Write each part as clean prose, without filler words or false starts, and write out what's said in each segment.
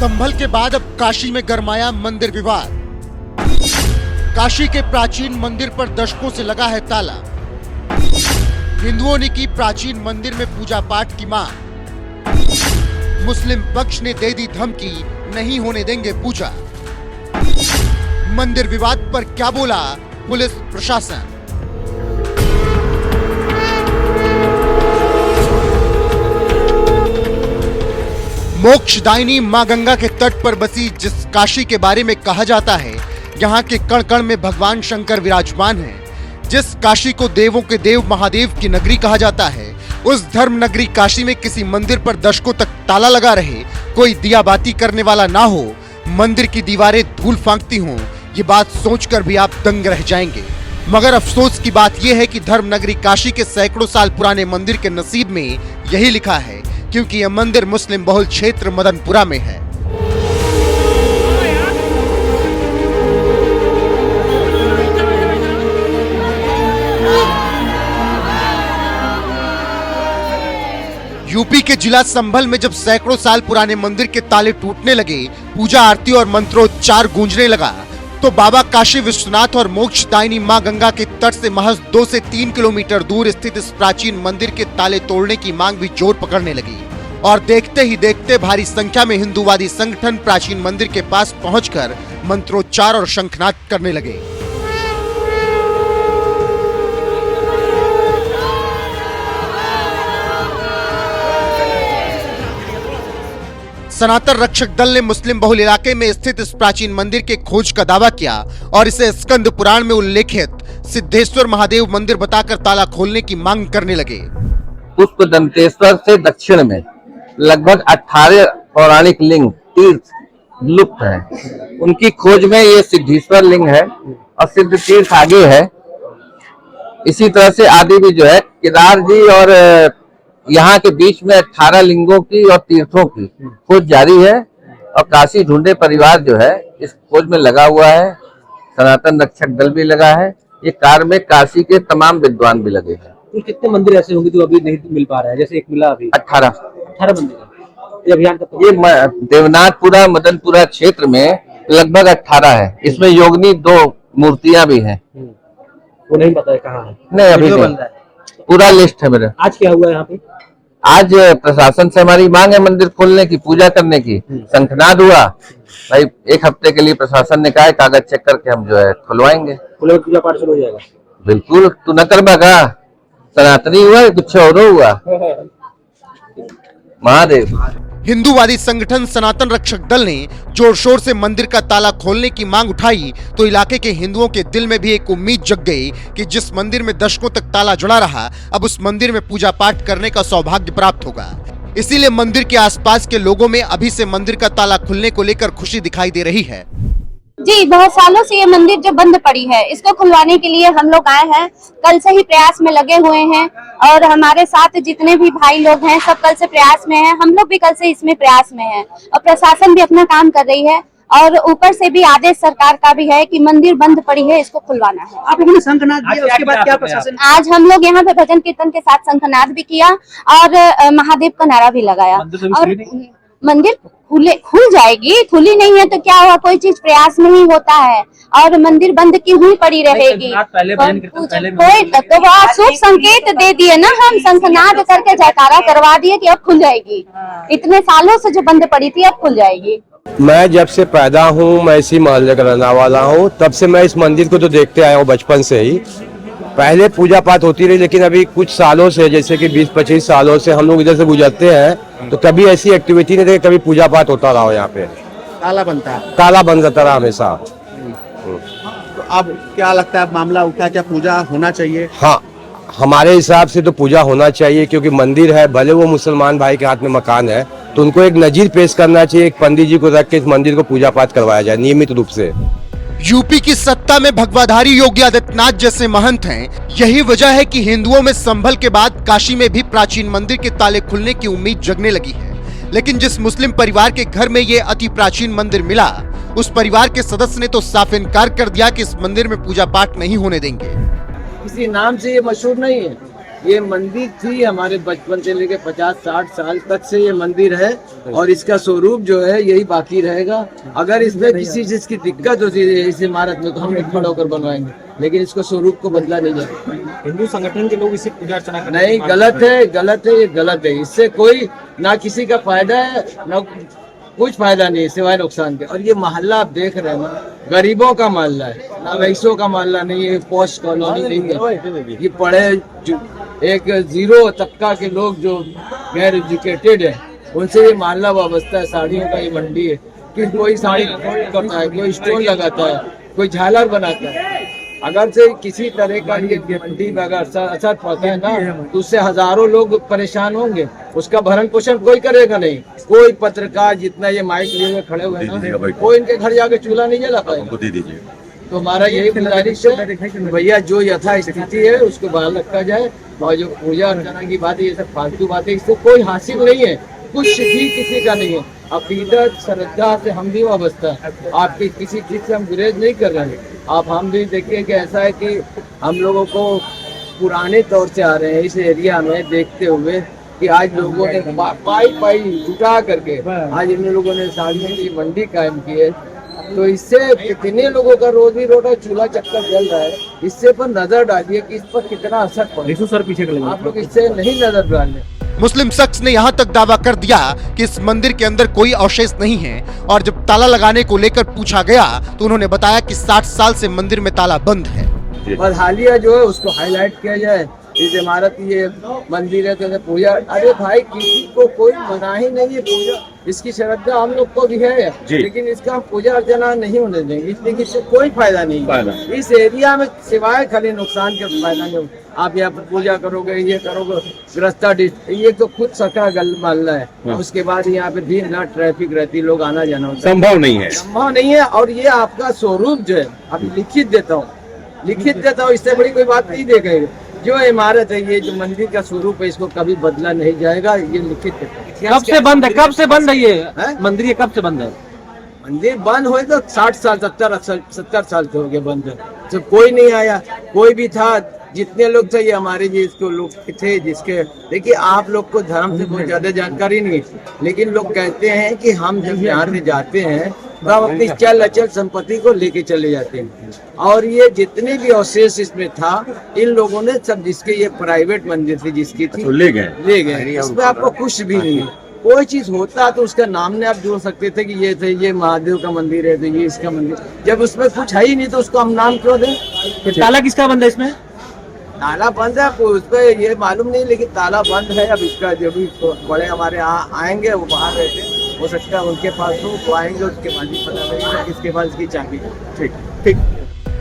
संभल के बाद अब काशी में गरमाया मंदिर विवाद। काशी के प्राचीन मंदिर पर दशकों से लगा है ताला। हिंदुओं ने की प्राचीन मंदिर में पूजा पाठ की मांग। मुस्लिम पक्ष ने दे दी धमकी, नहीं होने देंगे पूजा। मंदिर विवाद पर क्या बोला पुलिस प्रशासन? मोक्षदायिनी मां गंगा के तट पर बसी जिस काशी के बारे में कहा जाता है, यहाँ के कण कण में भगवान शंकर विराजमान हैं। जिस काशी को देवों के देव महादेव की नगरी कहा जाता है, उस धर्म नगरी काशी में किसी मंदिर पर दशकों तक ताला लगा रहे, कोई दिया बाती करने वाला ना हो, मंदिर की दीवारें धूल फांकती हों, ये बात सोचकर भी आप दंग रह जाएंगे। मगर अफसोस की बात यह है कि धर्म नगरी काशी के सैकड़ों साल पुराने मंदिर के नसीब में यही लिखा है, क्योंकि यह मंदिर मुस्लिम बहुल क्षेत्र मदनपुरा में है। यूपी के जिला संभल में जब सैकड़ों साल पुराने मंदिर के ताले टूटने लगे, पूजा आरती और मंत्रोच्चार गूंजने लगा, तो बाबा काशी विश्वनाथ और मोक्षदायिनी मां गंगा के तट से महज 2 से 3 किलोमीटर दूर स्थित इस प्राचीन मंदिर के ताले तोड़ने की मांग भी जोर पकड़ने लगी। और देखते ही देखते भारी संख्या में हिंदूवादी संगठन प्राचीन मंदिर के पास पहुंचकर मंत्रोच्चार और शंखनाद करने लगे। सनातन रक्षक दल ने मुस्लिम बहुल इलाके में स्थित इस प्राचीन मंदिर के खोज का दावा किया और इसे स्कंद पुराण में उल्लेखित सिद्धेश्वर महादेव मंदिर बताकर ताला खोलने की मांग करने लगे। पुष्प दंतेश्वर से दक्षिण में लगभग 18 पौराणिक लिंग तीर्थ लुप्त हैं। उनकी खोज में ये सिद्धेश्वर लिंग है और सिद्ध तीर्थ आगे है। इसी तरह से आदि भी जो है केदार जी और यहाँ के बीच में 18 लिंगों की और तीर्थों की खोज जारी है और काशी ढूंढे परिवार जो है इस खोज में लगा हुआ है। सनातन रक्षक दल भी लगा है। ये कार्य में काशी के तमाम विद्वान भी लगे हैं। तो कितने मंदिर ऐसे होंगे जो अभी नहीं मिल पा रहे हैं? जैसे एक मिला अभी 18 मंदिर। ये अभियान ये देवनाथपुरा मदनपुरा क्षेत्र में लगभग 18 है। इसमें योगिनी 2 मूर्तियां भी हैं। वो नहीं पता है कहाँ है। नहीं, अभी नहीं, पूरा लिस्ट है मेरा। आज क्या हुआ यहाँ पे? आज प्रशासन से हमारी मांग है मंदिर खोलने की, पूजा करने की। शंखनाद हुआ भाई, 1 हफ्ते के लिए प्रशासन ने कहा है कागज चेक करके हम जो है खुलवाएंगे। पूजा पाठ शुरू हो जाएगा। बिल्कुल। तू न करवा का सनातनी हुआ कुछ और हुआ। महादेव। हिंदूवादी संगठन सनातन रक्षक दल ने जोर शोर से मंदिर का ताला खोलने की मांग उठाई तो इलाके के हिंदुओं के दिल में भी एक उम्मीद जग गई कि जिस मंदिर में दशकों तक ताला जुड़ा रहा, अब उस मंदिर में पूजा पाठ करने का सौभाग्य प्राप्त होगा। इसीलिए मंदिर के आसपास के लोगों में अभी से मंदिर का ताला खुलने को लेकर खुशी दिखाई दे रही है। जी, बहुत सालों से ये मंदिर जो बंद पड़ी है, इसको खुलवाने के लिए हम लोग आए हैं। कल से ही प्रयास में लगे हुए हैं और हमारे साथ जितने भी भाई लोग हैं सब कल से प्रयास में हैं। हम लोग भी कल से इसमें प्रयास में हैं और प्रशासन भी अपना काम कर रही है और ऊपर से भी आदेश सरकार का भी है कि मंदिर बंद पड़ी है, इसको खुलवाना है। आप लोगों ने शंखनाद दिया, उसके बाद क्या प्रशासन? आज हम लोग यहाँ पे भजन कीर्तन के साथ शंखनाद भी किया और महादेव का नारा भी लगाया। और मंदिर खुल जाएगी, खुली नहीं है तो क्या हुआ, कोई चीज प्रयास नहीं होता है और मंदिर बंद की हुई पड़ी रहेगी। कोई तो वो शुभ संकेत दे दिए ना, हम शंखनाद करके जयकारा करवा दिए कि अब खुल जाएगी। इतने सालों से जो बंद पड़ी थी अब खुल जाएगी। मैं जब से पैदा हूँ, मैं इसी मोहल्ले का रहने वाला हूँ, तब से मैं इस मंदिर को तो देखते आया हूँ बचपन से ही। पहले पूजा पाठ होती रही, लेकिन अभी कुछ सालों से, जैसे कि 20-25 सालों से हम लोग इधर से गुजरते हैं तो कभी ऐसी एक्टिविटी नहीं देखी, कभी पूजा पाठ होता रहा यहाँ पे। ताला बनता है, ताला बंद रहता रहा हमेशा। तो अब क्या लगता है, मामला उठा, क्या पूजा होना चाहिए? हाँ, हमारे हिसाब से तो पूजा होना चाहिए, क्योंकि मंदिर है, भले वो मुसलमान भाई के हाथ में मकान है, तो उनको एक नजीर पेश करना चाहिए। एक पंडित जी को रख के इस मंदिर को पूजा पाठ करवाया जाए नियमित रूप से। यूपी की सत्ता में भगवाधारी योगी आदित्यनाथ जैसे महंत हैं। यही वजह है कि हिंदुओं में संभल के बाद काशी में भी प्राचीन मंदिर के ताले खुलने की उम्मीद जगने लगी है। लेकिन जिस मुस्लिम परिवार के घर में ये अति प्राचीन मंदिर मिला, उस परिवार के सदस्य ने तो साफ इनकार कर दिया कि इस मंदिर में पूजा पाठ नहीं होने देंगे। किसी नाम से ये मशहूर नहीं है, ये मंदिर थी हमारे बचपन से लेके 50-60 साल तक से ये मंदिर है और इसका स्वरूप जो है यही बाकी रहेगा। अगर इसमें किसी चीज की दिक्कत होती है इस इमारत में तो हम खड़ा होकर बनवाएंगे, लेकिन इसको स्वरूप को बदला नहीं जाएगा। हिंदू संगठन के लोग इसे पूजा अर्चना करते नहीं, गलत है, ये गलत है। इससे कोई ना किसी का फायदा है ना कुछ फायदा नहीं सिवाय नुकसान के। और ये मोहल्ला आप देख रहे हैं ना, गरीबों का मोहल्ला है, ना वैसों का मोहल्ला नहीं है, पॉश कॉलोनी नहीं है। ये पढ़े एक जीरो तबका के लोग जो गैर एजुकेटेड है उनसे ये मोहल्ला वाबस्ता है। साड़ियों का ये मंडी है कि कोई साड़ी करता है, कोई स्टोन लगाता है, कोई झालर बनाता है। अगर से किसी तरह का ये मंडी में अगर असर पड़ता है ना तो उससे हजारों लोग परेशान होंगे। उसका भरण पोषण कोई करेगा नहीं। कोई पत्रकार जितना ये माइक लिए खड़े हुए हैं ना, कोई इनके घर जाके चूल्हा नहीं जला पाएगा। तो हमारा यही गुजारिश है भैया, जो यथा स्थिति है उसको बाहर रखा जाए। और जो पूजा अर्चना की बात है, ये सब फालतू बातें, इससे कोई हासिल नहीं है, कुछ भी किसी का नहीं है। अकीदत श्रद्धा से हम भी वाबस्ता है। आपकी किसी चीज से हम गुरेज नहीं कर रहे हैं। आप हम भी देखिए कि ऐसा है कि हम लोगों को पुराने तौर से आ रहे हैं इस एरिया में देखते हुए कि आज लोगों ने पाई जुटा करके आज इन लोगों ने साड़ियों की मंडी कायम की है। तो इससे कितने लोगों का रोजी रोटा चूल्हा चक्कर चल रहा है। इससे पर नजर डालिए कि इस पर कितना असर पड़े। सर पीछे आप लोग इससे नहीं नजर डालें। मुस्लिम शख्स ने यहाँ तक दावा कर दिया कि इस मंदिर के अंदर कोई अवशेष नहीं है और जब ताला लगाने को लेकर पूछा गया तो उन्होंने बताया कि 60 साल से मंदिर में ताला बंद है। और हालिया जो है उसको हाईलाइट किया जाए। इस इमारत ये मंदिर है तो पूजा, अरे भाई किसी को कोई मना ही नहीं है पूजा, इसकी श्रद्धा हम लोग को भी है, लेकिन इसका पूजा अर्चना नहीं होने देंगे, इसलिए इससे कोई फायदा नहीं। इस एरिया में सिवाय खाली नुकसान के फायदा नहीं। आप यहाँ पर पूजा करोगे, ये करोगे, ग्रस्ता ये तो खुद सका गल मालना है। उसके बाद यहाँ पे भी ना ट्रैफिक रहती, लोग आना जाना संभव नहीं है। और ये आपका स्वरूप जो है, अब लिखित देता हूँ, इससे बड़ी कोई बात नहीं देखेंगे। जो इमारत है, ये जो मंदिर का स्वरूप है, इसको कभी बदला नहीं जाएगा। ये लिखित है। कब से बंद है ये मंदिर? ये कब से बंद है? मंदिर बंद हुए तो 60 साल 70 साल से हो गए बंद है। तो कोई नहीं आया, कोई भी था, जितने लोग थे ये हमारे जी इसको लोग थे जिसके। देखिए आप लोग को धर्म से बहुत ज्यादा जानकारी नहीं, लेकिन लोग कहते हैं कि हम जब यहाँ से जाते हैं तो हम अपनी चल अचल संपत्ति को लेके चले जाते हैं। और ये जितने भी अवशेष इसमें था, इन लोगों ने सब, जिसके ये प्राइवेट मंदिर थी जिसकी थी, ले गए। इसमें आपको कुछ भी नहीं है। कोई चीज होता तो उसका नाम ने आप जोड़ सकते थे कि ये महादेव का मंदिर है तो ये इसका मंदिर। जब उसमें कुछ है ही नहीं तो उसको हम नाम क्यों दें? ताला किसका बंद है इसमें? ताला बंद है, उस पर ये मालूम नहीं, लेकिन ताला बंद है। अब इसका जो भी बड़े हमारे यहाँ आएंगे, वो बाहर रहते हैं, हो सकता है उनके पास हो, वो आएंगे, उसके बाद ही पता लगेगा किसके पास इसकी चाबी है। ठीक।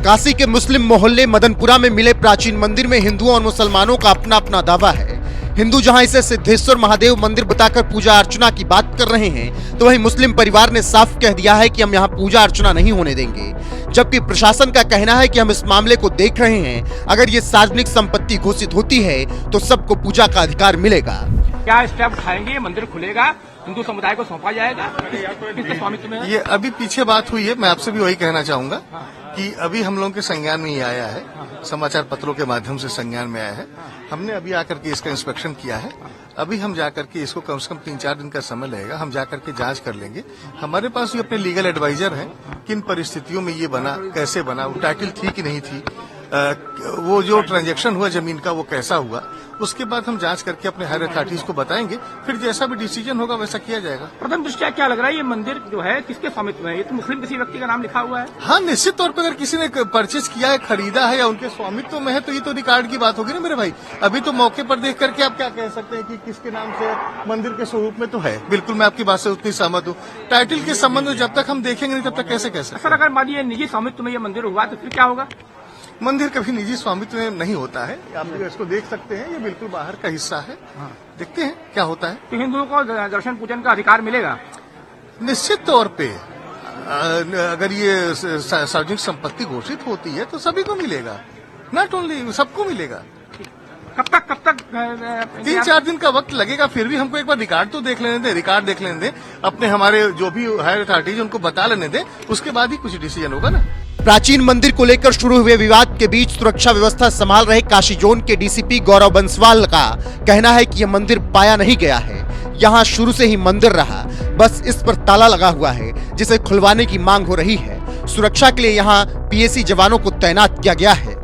काशी के मुस्लिम मोहल्ले मदनपुरा में मिले प्राचीन मंदिर में हिंदुओं और मुसलमानों का अपना अपना दावा है। हिंदू जहां इसे सिद्धेश्वर महादेव मंदिर बताकर पूजा अर्चना की बात कर रहे हैं, तो वहीं मुस्लिम परिवार ने साफ कह दिया है कि हम यहां पूजा अर्चना नहीं होने देंगे। जबकि प्रशासन का कहना है कि हम इस मामले को देख रहे हैं, अगर ये सार्वजनिक संपत्ति घोषित होती है तो सबको पूजा का अधिकार मिलेगा। क्या स्टेप उठाएंगे? मंदिर खुलेगा, हिंदू समुदाय को सौंपा जाएगा, किसके स्वामित्व में? ये अभी पीछे बात हुई है, मैं आपसे भी वही कहना चाहूंगा कि अभी हम लोगों के संज्ञान में ही आया है, समाचार पत्रों के माध्यम से संज्ञान में आया है। हमने अभी आकर के इसका इंस्पेक्शन किया है। अभी हम जाकर के इसको कम से कम 3-4 दिन का समय लगेगा, हम जाकर के जांच कर लेंगे। हमारे पास ये अपने लीगल एडवाइजर हैं, किन परिस्थितियों में ये बना, कैसे बना, वो टाइटल थी कि नहीं थी, वो जो ट्रांजैक्शन हुआ जमीन का वो कैसा हुआ, उसके बाद हम जांच करके अपने हायर अथॉरिटीज को बताएंगे। फिर जैसा भी डिसीजन होगा वैसा किया जाएगा। प्रथम दृष्टया क्या लग रहा है, ये मंदिर जो है किसके स्वामित्व में है? ये तो मुस्लिम किसी व्यक्ति का नाम लिखा हुआ है। हाँ, निश्चित तौर पर अगर किसी ने परचेज किया है, खरीदा है या उनके स्वामित्व में है तो ये तो रिकॉर्ड की बात होगी ना मेरे भाई। अभी तो मौके पर देख करके आप क्या कह सकते हैं कि किसके नाम से मंदिर के स्वरूप में तो है। बिल्कुल मैं आपकी बात से उतनी सहमत हूँ। टाइटल के संबंध में जब तक हम देखेंगे नहीं तब तक कैसे कह सकते। सर अगर मान लीजिए निजी स्वामित्व में ये मंदिर हुआ तो फिर क्या होगा? मंदिर कभी निजी स्वामित्व में नहीं होता है। आप इसको देख सकते हैं, ये बिल्कुल बाहर का हिस्सा है। देखते हैं क्या होता है। तो हिंदुओं को दर्शन पूजन का अधिकार मिलेगा निश्चित तौर पे। अगर ये सार्वजनिक संपत्ति घोषित होती है तो सभी को मिलेगा, नॉट ओनली, सबको मिलेगा। कब तक 3-4 दिन का वक्त लगेगा। फिर भी हमको एक बार रिकॉर्ड तो देख लेने दें, रिकॉर्ड देख लेने दें, अपने हमारे जो भी हायर अथॉरिटीज उनको बता लेने दें, उसके बाद ही कुछ डिसीजन होगा ना। प्राचीन मंदिर को लेकर शुरू हुए विवाद के बीच सुरक्षा व्यवस्था संभाल रहे काशी जोन के डीसीपी गौरव बंसवाल का कहना है कि यह मंदिर पाया नहीं गया है, यहाँ शुरू से ही मंदिर रहा, बस इस पर ताला लगा हुआ है जिसे खुलवाने की मांग हो रही है। सुरक्षा के लिए यहाँ पीएसी जवानों को तैनात किया गया है।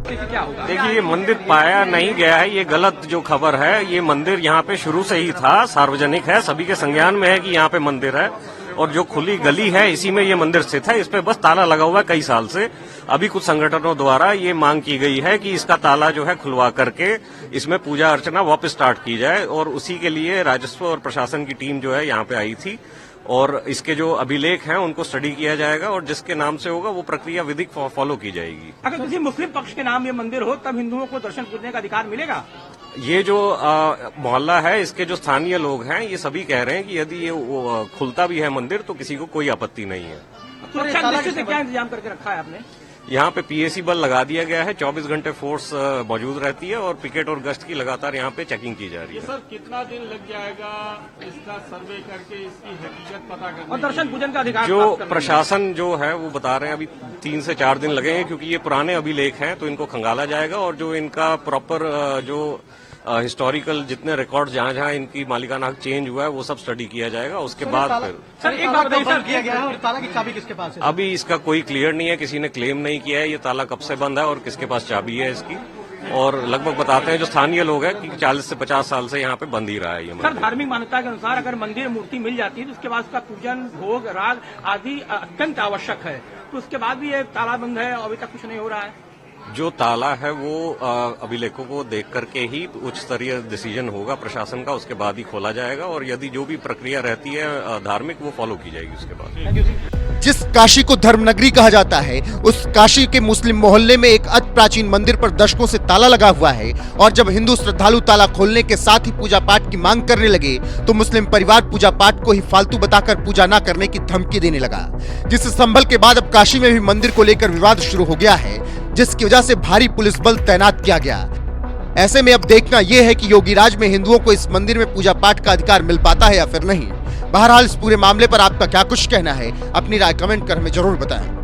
देखिए, ये मंदिर पाया नहीं गया है, ये गलत जो खबर है। ये मंदिर यहाँ पे शुरू से ही था, सार्वजनिक है, सभी के संज्ञान में है कि यहाँ पे मंदिर है और जो खुली गली है इसी में ये मंदिर स्थित है। इस पे बस ताला लगा हुआ है कई साल से। अभी कुछ संगठनों द्वारा ये मांग की गई है कि इसका ताला जो है खुलवा करके इसमें पूजा अर्चना वापस स्टार्ट की जाए और उसी के लिए राजस्व और प्रशासन की टीम जो है यहाँ पे आई थी और इसके जो अभिलेख हैं उनको स्टडी किया जाएगा और जिसके नाम से होगा वो प्रक्रिया विधिक फॉलो की जाएगी। अगर किसी मुस्लिम पक्ष के नाम ये मंदिर हो तब हिंदुओं को दर्शन पूजने का अधिकार मिलेगा? ये जो मोहल्ला है इसके जो स्थानीय लोग हैं ये सभी कह रहे हैं कि यदि ये खुलता भी है मंदिर तो किसी को कोई आपत्ति नहीं है। सुरक्षा दृष्टि से क्या इंतजाम करके रखा है आपने? यहाँ पे पीएसी बल लगा दिया गया है, 24 घंटे फोर्स मौजूद रहती है और पिकेट और गश्त की लगातार यहाँ पे चेकिंग की जा रही है। सर, कितना दिन लग जाएगा इसका सर्वे करके इसकी हकीकत पता करने और दर्शन पूजन का अधिकार? जो प्रशासन जो है वो बता रहे हैं अभी 3 से 4 दिन लगेंगे क्योंकि ये पुराने अभिलेख हैं तो इनको खंगाला जाएगा और जो इनका प्रॉपर जो हिस्टोरिकल जितने रिकॉर्ड जहाँ इनकी मालिकाना हक चेंज हुआ है वो सब स्टडी किया जाएगा। उसके बाद फिर सर एक बात बताइए सर, किया गया है और ताला की चाबी किसके पास है? अभी इसका कोई क्लियर नहीं है, किसी ने क्लेम नहीं किया है ये ताला कब से बंद है और किसके पास चाबी है इसकी। और लगभग बताते हैं जो स्थानीय लोग हैं कि 40 से 50 साल से यहाँ पे बंद ही रहा है ये। सर, धार्मिक मान्यता के अनुसार अगर मंदिर मूर्ति मिल जाती है तो उसके बाद उसका पूजन भोग राग आदि अत्यंत आवश्यक है, तो उसके बाद भी ये ताला बंद है और अभी तक कुछ नहीं हो रहा है। जो ताला है वो अभिलेखों को देख करके ही उच्च स्तरीय डिसीजन होगा प्रशासन का, उसके बाद ही खोला जाएगा और यदि जो भी प्रक्रिया रहती है धार्मिक वो फॉलो की जाएगी उसके बाद। जिस काशी को धर्मनगरी कहा जाता है उस काशी के मुस्लिम मोहल्ले में एक अति प्राचीन मंदिर पर दशकों से ताला लगा हुआ है और जब हिंदू श्रद्धालु ताला खोलने के साथ ही पूजा पाठ की मांग करने लगे तो मुस्लिम परिवार पूजा पाठ को ही फालतू बताकर पूजा न करने की धमकी देने लगा, जिस संभल के बाद अब काशी में भी मंदिर को लेकर विवाद शुरू हो गया है जिसकी वजह से भारी पुलिस बल तैनात किया गया। ऐसे में अब देखना यह है कि योगी राज में हिंदुओं को इस मंदिर में पूजा पाठ का अधिकार मिल पाता है या फिर नहीं। बहरहाल इस पूरे मामले पर आपका क्या कुछ कहना है, अपनी राय कमेंट कर हमें जरूर बताएं।